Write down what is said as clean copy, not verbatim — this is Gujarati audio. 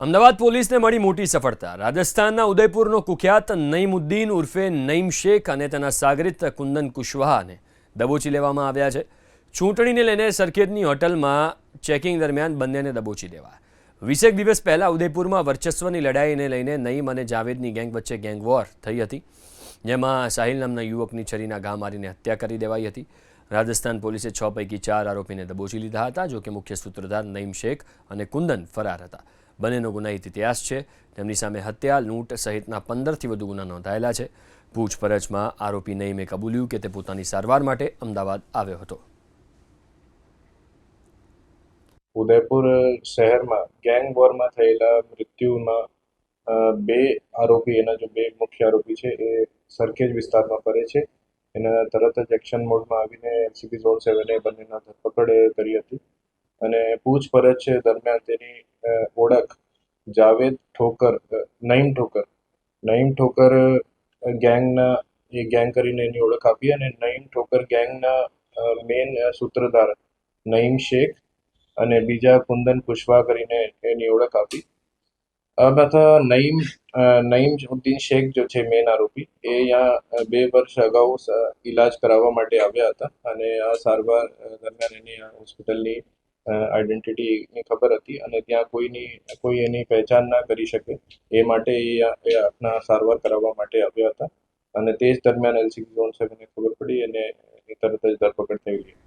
અમદાવાદ પોલીસને મળી મોટી સફળતા। રાજસ્થાનના ઉદયપુરનો કુખ્યાત નઈમુદ્દીન ઉર્ફે નઈમ શેખ અને તેના સાગરીત કુંદન કુશવાહાને દબોચી લેવામાં આવ્યા છે। ચૂંટણીને લઈને સરખેજની હોટલમાં ચેકિંગ દરમિયાન બંનેને દબોચી લેવાયા। 20 દિવસ પહેલા ઉદયપુરમાં વર્ચસ્વની લડાઈને લઈને નઈમ અને જાવેદની ગેંગ વચ્ચે ગેંગ વોર થઈ હતી, જેમાં સાહિલ નામના યુવકની છરીના ઘા મારીને હત્યા કરી દેવાઈ હતી। રાજસ્થાન પોલીસે 6 પૈકી 4 આરોપીને દબોચી લીધા હતા, જો કે મુખ્ય સૂત્રધાર નઈમ શેખ અને કુંદન ફરાર હતા। બંનેનો ગુનાહિત ઇતિહાસ છે। તેમની સામે હત્યા, લૂંટ સહિતના 15થી વધુ ગુના નોંધાયેલા છે। પૂછપરછમાં આરોપી નઈમે કબૂલ્યું કે તે પોતાની સારવાર માટે અમદાવાદ આવ્યો હતો। ઉદયપુર શહેરમાં ગેંગ વોરમાં થયેલા મૃત્યુમાં બે આરોપી, એના જો બે મુખ્ય આરોપી છે એ સરખેજ વિસ્તારમાં ફરે છે। એના તરત જ એક્શન મોડમાં આવીને એલસીબી ઝોન 7 એ બંનેના ધરપકડ કરી હતી અને પૂછપરછ દરમિયાન તેની ઓળખ જાવેદ ઠોકર, નઈમ ઠોકર ગેંગના એ ગેંગ કરીને એની ઓળખ આપી અને નઈમ ઠોકર ગેંગના મેઇન સૂત્રધાર નઈમ શેખ અને બીજા કુંદન કુશવાહ કરીને એની ઓળખ આપી। નઈમ ઉદ્દીન શેખ જો છે મેન આરોપી, એ અહીંયા 2 વર્ષ અગાઉ ઈલાજ કરાવવા માટે આવ્યા હતા અને આ સારવાર દરમિયાન એની હોસ્પિટલની આઈડેન્ટિટીની ખબર હતી અને ત્યાં કોઈ એની પહેચાન ના કરી શકે એ માટે એ આપના સારવાર કરાવવા માટે આવ્યા હતા અને તે જ દરમિયાન એલસીબી ઝોન 7 ને ખબર પડી અને તરત જ ધરપકડ થઈ ગઈ।